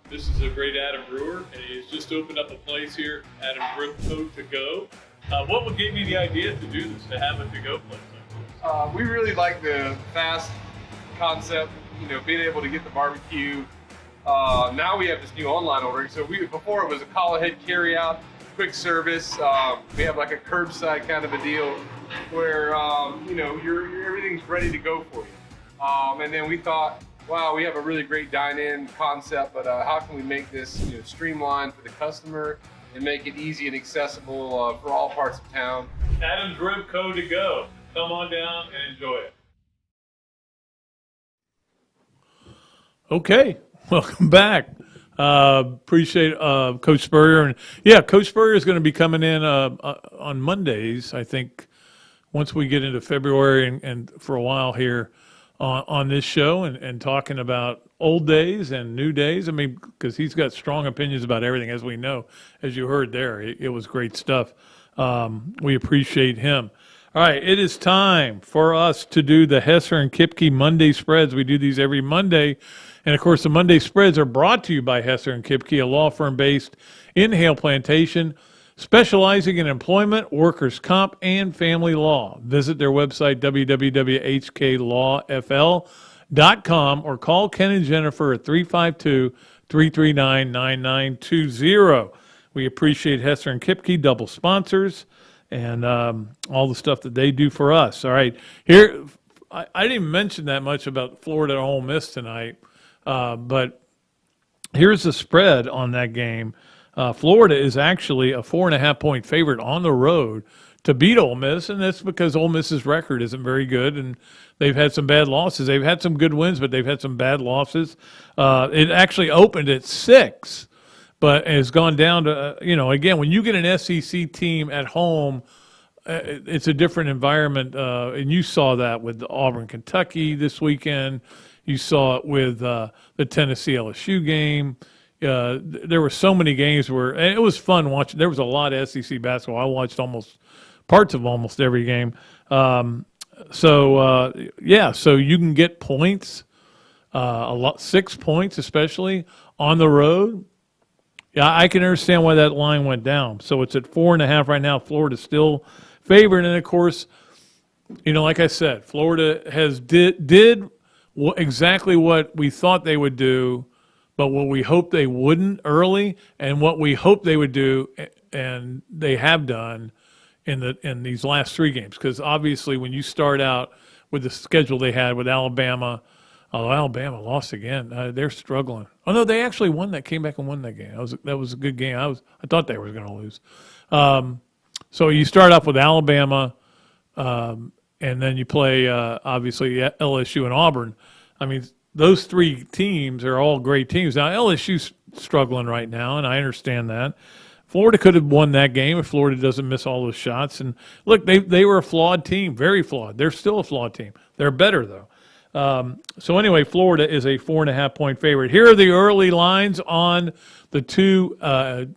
this is a great Adam Brewer, and he's just opened up a place here, Adams Rip Co. to Go. What would give you the idea to do this, to have a to-go place like this?
We really like the fast concept, being able to get the barbecue. Now we have this new online ordering. So before it was a call ahead carry out, quick service. We have like a curbside kind of a deal where everything's ready to go for you. And then we thought, wow, we have a really great dine-in concept, but how can we make this streamlined for the customer and make it easy and accessible for all parts of town?
Adams Rip Co. to Go. Come on down and enjoy it. Okay, welcome back. Appreciate Coach Spurrier. And yeah, Coach Spurrier is going to be coming in on Mondays, I think, once we get into February and for a while here on this show and talking about old days and new days. I mean, because he's got strong opinions about everything, as we know, as you heard there. It was great stuff. We appreciate him. All right, it is time for us to do the Hesser and Kipke Monday spreads. We do these every Monday. And, of course, the Monday spreads are brought to you by Hesser and Kipke, a law firm based in Hale Plantation, specializing in employment, workers' comp, and family law. Visit their website, www.hklawfl.com, or call Ken and Jennifer at 352-339-9920. We appreciate Hesser and Kipke, double sponsors, and all the stuff that they do for us. All right, here, I didn't even mention that much about Florida and Ole Miss tonight, but here's the spread on that game. Florida is actually a 4.5-point favorite on the road to beat Ole Miss, and that's because Ole Miss's record isn't very good, and they've had some bad losses. They've had some good wins, but they've had some bad losses. It actually opened at 6, but has gone down to, again, when you get an SEC team at home, it's a different environment, and you saw that with Auburn, Kentucky this weekend. You saw it with the Tennessee LSU game. There were so many games where, and it was fun watching. There was a lot of SEC basketball. I watched parts of almost every game. So you can get points, 6 points especially on the road. Yeah, I can understand why that line went down. So it's at 4.5 right now. Florida's still favored, and of course, like I said, Florida did exactly what we thought they would do, but what we hoped they wouldn't early, and what we hoped they would do, and they have done in these last 3 games. Because obviously, when you start out with the schedule they had with Alabama. Oh, Alabama lost again. They're struggling. Oh no, they actually won that. Came back and won that game. That was a good game. I thought they were going to lose. So you start off with Alabama, and then you play obviously LSU and Auburn. I mean, those 3 teams are all great teams. Now LSU's struggling right now, and I understand that. Florida could have won that game if Florida doesn't miss all those shots. And look, they were a flawed team, very flawed. They're still a flawed team. They're better though. So anyway, Florida is a 4.5-point favorite. Here are the early lines on the 2,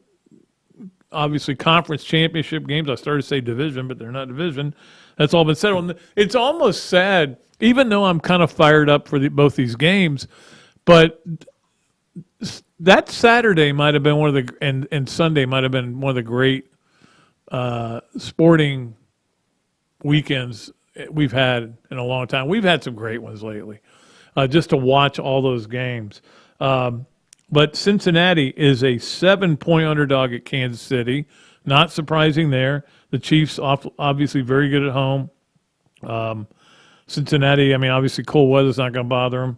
obviously, conference championship games. I started to say division, but they're not division. That's all been settled. It's almost sad, even though I'm kind of fired up for both these games, but that Saturday might have been and Sunday might have been one of the great sporting weekends we've had in a long time. We've had some great ones lately, just to watch all those games. But Cincinnati is a 7-point underdog at Kansas City. Not surprising there. The Chiefs obviously very good at home. Cincinnati, I mean, obviously cold weather's not going to bother them.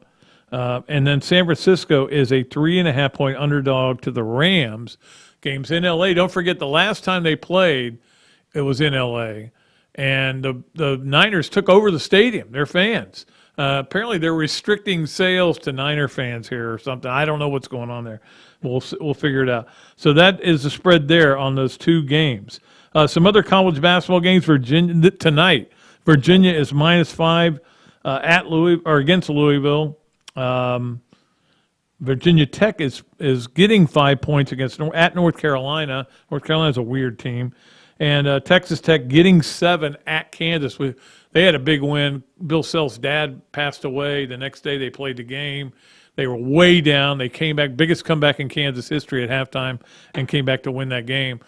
And then San Francisco is a 3.5-point underdog to the Rams. Games in L.A. Don't forget the last time they played, it was in L.A., and the Niners took over the stadium, their fans. Apparently they're restricting sales to Niner fans here or something. I don't know what's going on there. We'll figure it out. So that is the spread there on those 2 games. Some other college basketball games Virginia tonight. Virginia is -5 at against Louisville. Virginia Tech is getting 5 points at North Carolina. North Carolina's a weird team. And Texas Tech getting 7 at Kansas. They had a big win. Bill Self's dad passed away. The next day they played the game. They were way down. They came back, biggest comeback in Kansas history at halftime, and came back to win that game.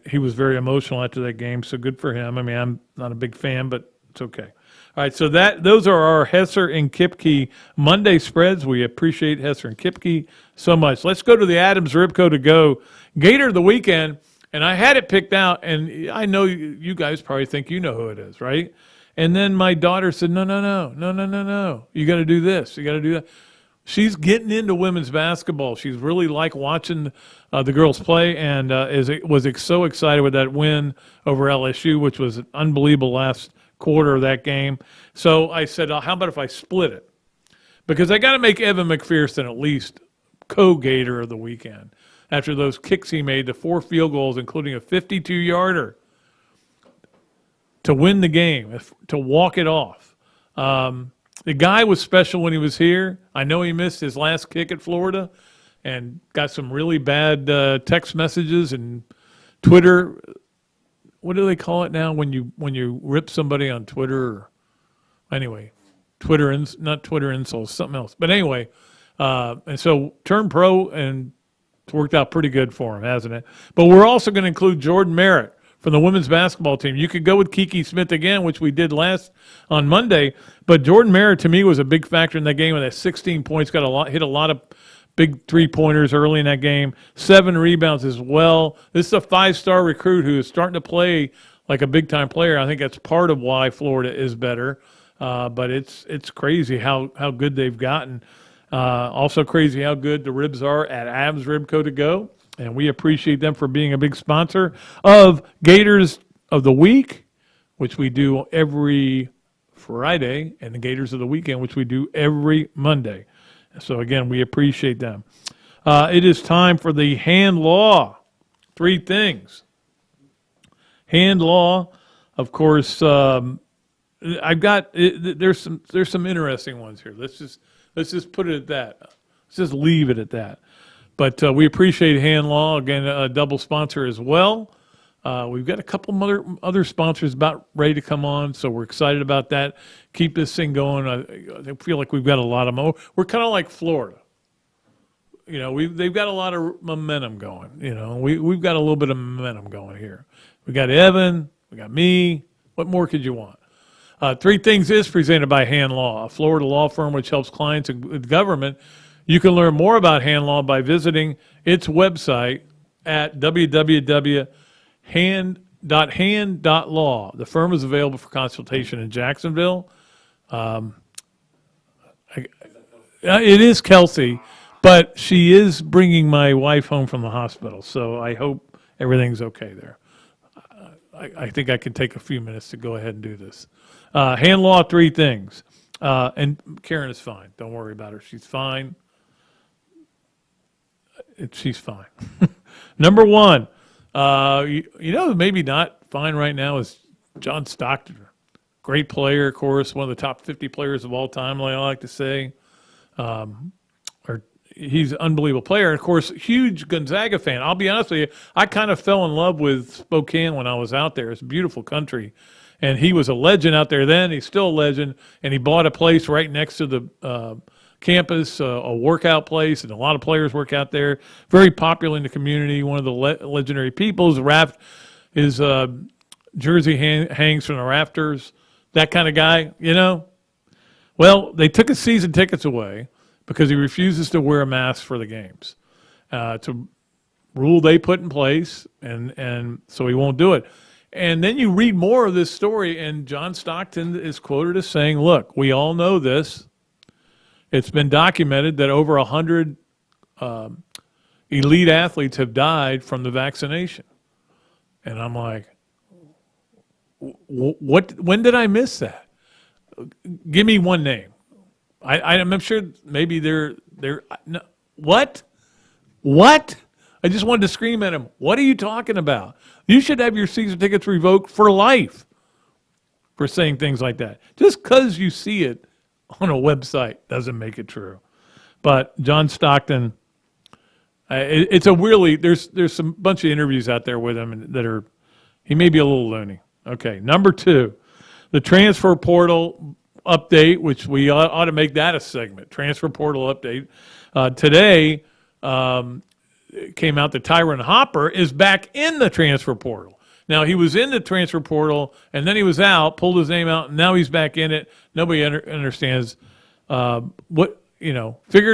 He was very emotional after that game, so good for him. I mean, I'm not a big fan, but it's okay. All right, so those are our Hesser and Kipke Monday spreads. We appreciate Hesser and Kipke so much. Let's go to the Adams Ribco to go. Gator of the weekend. And I had it picked out, and I know you guys probably think you know who it is, right? And then my daughter said, no. You got to do this. You got to do that. She's getting into women's basketball. She's really like watching the girls play, and was so excited with that win over LSU, which was an unbelievable last quarter of that game. So I said, how about if I split it? Because I got to make Evan McPherson at least co-Gator of the weekend. After those kicks he made, the 4 field goals, including a 52-yarder, to win the game, to walk it off. The guy was special when he was here. I know he missed his last kick at Florida and got some really bad text messages and Twitter what do they call it now when you rip somebody on Twitter? Anyway, not Twitter insults, something else. But anyway, and so turned pro, and it's worked out pretty good for him, hasn't it? But we're also going to include Jordan Merritt from the women's basketball team. You could go with Kiki Smith again, which we did on Monday. But Jordan Merritt, to me, was a big factor in that game with that 16 points, hit a lot of big three-pointers early in that game, 7 rebounds as well. This is a 5-star recruit who is starting to play like a big-time player. I think that's part of why Florida is better. But it's crazy how good they've gotten. Also crazy how good the ribs are at Avs Ribco to go. And we appreciate them for being a big sponsor of Gators of the Week, which we do every Friday, and the Gators of the Weekend, which we do every Monday. So, again, we appreciate them. It is time for the hand law. 3 things. Hand law, of course, I've got there's some interesting ones here. Let's just put it at that. Let's just leave it at that. But we appreciate Hand Law, again, a double sponsor as well. We've got a couple other sponsors about ready to come on, so we're excited about that. Keep this thing going. I feel like we've got a lot of more. We're kind of like Florida. You know, they've got a lot of momentum going. You know, we've got a little bit of momentum going here. We got Evan. We got me. What more could you want? 3 Things is presented by Hand Law, a Florida law firm which helps clients with government. You can learn more about Hand Law by visiting its website at www.hand.law. The firm is available for consultation in Jacksonville. It is Kelsey, but she is bringing my wife home from the hospital, so I hope everything's okay there. I think I can take a few minutes to go ahead and do this. Hand Law, 3 things. And Karen is fine. Don't worry about her. She's fine. She's fine. Number 1, maybe not fine right now is John Stockton. Great player, of course, one of the top 50 players of all time, I like to say. He's an unbelievable player. And, of course, huge Gonzaga fan. I'll be honest with you, I kind of fell in love with Spokane when I was out there. It's a beautiful country. And he was a legend out there then. He's still a legend. And he bought a place right next to the campus, a workout place, and a lot of players work out there. Very popular in the community, one of the legendary people. His jersey hangs from the rafters, that kind of guy, you know. Well, they took his season tickets away because he refuses to wear a mask for the games. It's a rule they put in place, and so he won't do it. And then you read more of this story, and John Stockton is quoted as saying, look, we all know this. It's been documented that over 100 elite athletes have died from the vaccination. And I'm like, what? When did I miss that? Give me one name. I'm sure maybe they're no, what? I just wanted to scream at him. What are you talking about? You should have your season tickets revoked for life for saying things like that. Just because you see it on a website doesn't make it true. But John Stockton, it's a really, there's some bunch of interviews out there with him that are, he may be a little loony. Okay, number 2, the transfer portal update, which we ought to make that a segment, transfer portal update. Today came out that Tyron Hopper is back in the transfer portal. Now, he was in the transfer portal, and then he was out, pulled his name out, and now he's back in it. Nobody understands figure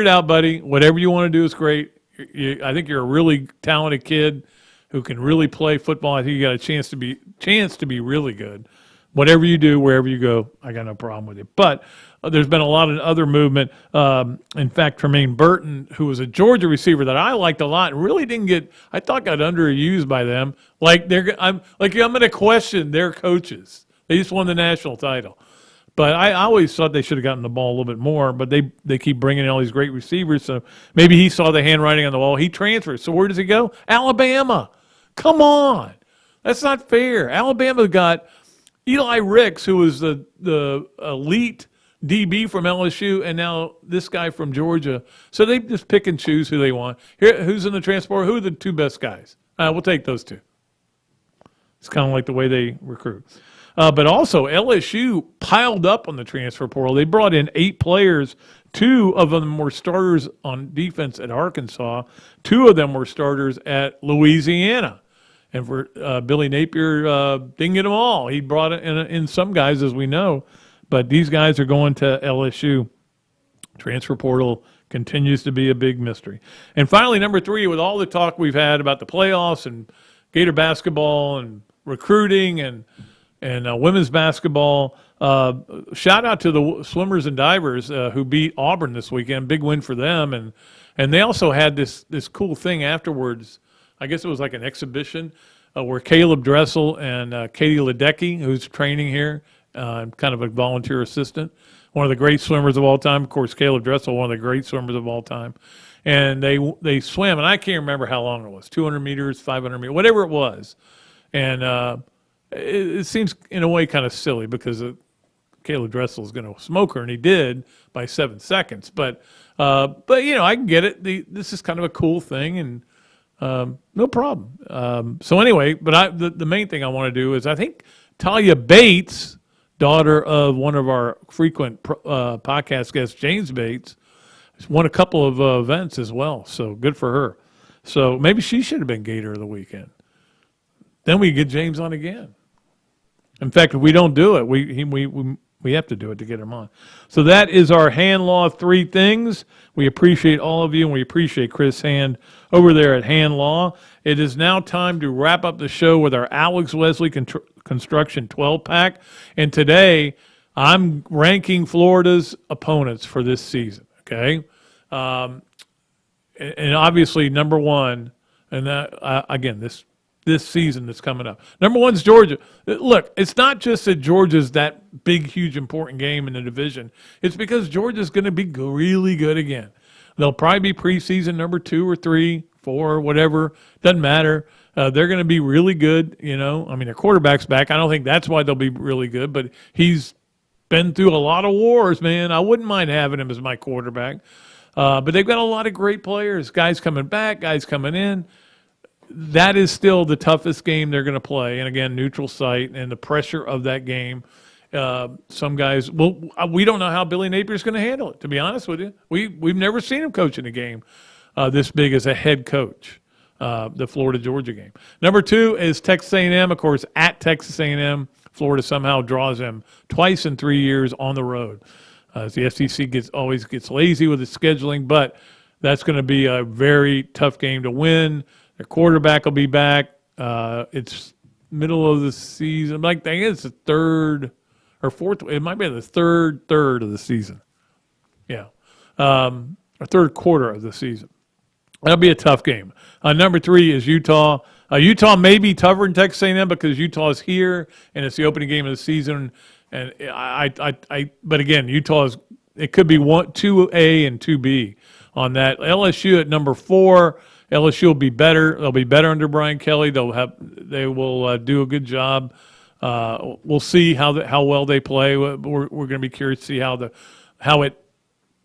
it out, buddy. Whatever you want to do is great. I think you're a really talented kid who can really play football. I think you got a chance to be really good. Whatever you do, wherever you go, I got no problem with it. But there's been a lot of other movement. In fact, Tremaine Burton, who was a Georgia receiver that I liked a lot, and really I thought got underused by them. I'm going to question their coaches. They just won the national title. But I always thought they should have gotten the ball a little bit more, but they keep bringing in all these great receivers, so maybe he saw the handwriting on the wall. He transfers. So where does he go? Alabama. Come on. That's not fair. Alabama got Eli Ricks, who was the elite DB from LSU, and now this guy from Georgia. So they just pick and choose who they want. Here, who's in the transport? Who are the 2 best guys? We'll take those 2. It's kind of like the way they recruit. But also, LSU piled up on the transfer portal. They brought in 8 players. 2 of them were starters on defense at Arkansas. 2 of them were starters at Louisiana. And for Billy Napier didn't get them all. He brought in some guys, as we know. But these guys are going to LSU. Transfer portal continues to be a big mystery. And finally, number 3, with all the talk we've had about the playoffs and Gator basketball and recruiting and women's basketball, shout out to the swimmers and divers who beat Auburn this weekend. Big win for them. And they also had this cool thing afterwards. I guess it was like an exhibition where Caleb Dressel and Katie Ledecky, who's training here, kind of a volunteer assistant, one of the great swimmers of all time. Of course, Caleb Dressel, one of the great swimmers of all time. And they swam, and I can't remember how long it was, 200 meters, 500 meters, whatever it was. And it seems in a way kind of silly because Caleb Dressel is going to smoke her, and he did by 7 seconds. But you know, I can get it. This is kind of a cool thing, and no problem. So anyway, but the main thing I want to do is I think Talia Bates, daughter of one of our frequent podcast guests, James Bates, has won a couple of events as well. So good for her. So maybe she should have been Gator of the weekend. Then we get James on again. In fact, if we don't do it, we have to do it to get him on. So that is our Hand Law 3 things. We appreciate all of you, and we appreciate Chris Hand over there at Hand Law. It is now time to wrap up the show with our Alex Wesley Construction 12-pack. And today, I'm ranking Florida's opponents for this season, okay? And obviously, number 1, and that, again, this season that's coming up. Number 1 is Georgia. Look, it's not just that Georgia's that big, huge, important game in the division. It's because Georgia's going to be really good again. They'll probably be preseason number 2 or 3, 4, whatever. Doesn't matter. They're going to be really good, you know. I mean, their quarterback's back. I don't think that's why they'll be really good, but he's been through a lot of wars, man. I wouldn't mind having him as my quarterback. But they've got a lot of great players, guys coming back, guys coming in. That is still the toughest game they're going to play. And, again, neutral site and the pressure of that game. Some guys, well, we don't know how Billy Napier's going to handle it, to be honest with you. We've never seen him coach in a game this big as a head coach, the Florida-Georgia game. Number 2 is Texas A&M, of course, at Texas A&M. Florida somehow draws them twice in 3 years on the road. The SEC always gets lazy with its scheduling, but that's going to be a very tough game to win. Their quarterback will be back. It's middle of the season. I think it's the 3rd or 4th. It might be the third of the season. Yeah. Or 3rd quarter of the season. That'll be a tough game. Number 3 is Utah. Utah may be tougher than Texas A&M because Utah is here and it's the opening game of the season. And but again, it could be 2A and 2B on that. LSU at number 4. LSU will be better. They'll be better under Brian Kelly. They will do a good job. We'll see how well they play. We're going to be curious to see how it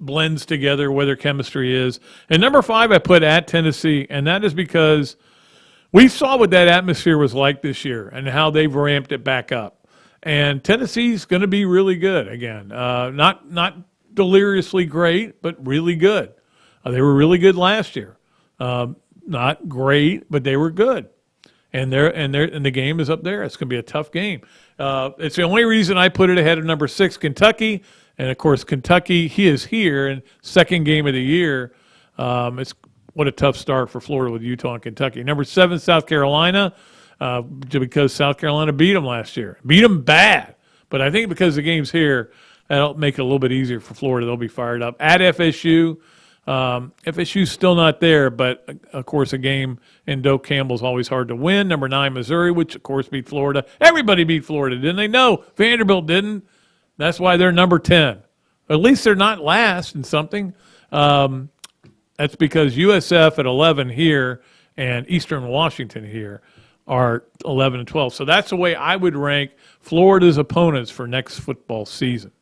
blends together, where their chemistry is. And number 5, I put at Tennessee, and that is because we saw what that atmosphere was like this year and how they've ramped it back up. And Tennessee's going to be really good again. Not deliriously great, but really good. They were really good last year. Not great, but they were good. And the game is up there. It's going to be a tough game. It's the only reason I put it ahead of number 6, Kentucky. And, of course, Kentucky, he is here in second game of the year. What a tough start for Florida with Utah and Kentucky. Number 7, South Carolina, because South Carolina beat them last year. Beat them bad. But I think because the game's here, that'll make it a little bit easier for Florida. They'll be fired up. At FSU, FSU's still not there, but, of course, a game in Doak Campbell's always hard to win. Number 9, Missouri, which, of course, beat Florida. Everybody beat Florida, didn't they? No, Vanderbilt didn't. That's why they're number 10. At least they're not last in something. That's because USF at 11 here and Eastern Washington here are 11 and 12. So that's the way I would rank Florida's opponents for next football season.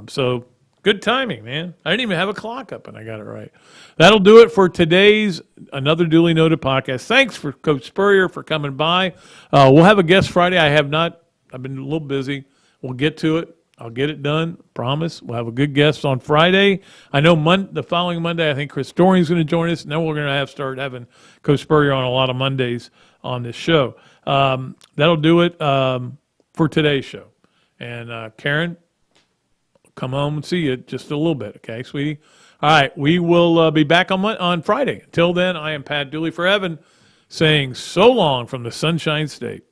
So Good timing, man. I didn't even have a clock up, and I got it right. That'll do it for today's Another Duly Noted podcast. Thanks for Coach Spurrier for coming by. We'll have a guest Friday. I've been a little busy. We'll get to it. I'll get it done. Promise. We'll have a good guest on Friday. I know the following Monday, I think Chris Doring's going to join us. And then we're going to start having Coach Spurrier on a lot of Mondays on this show. That'll do it for today's show. And Karen, come home and see you just a little bit, okay, sweetie? All right, we will be back on Friday. Until then, I am Pat Dooley for Evan, saying so long from the Sunshine State.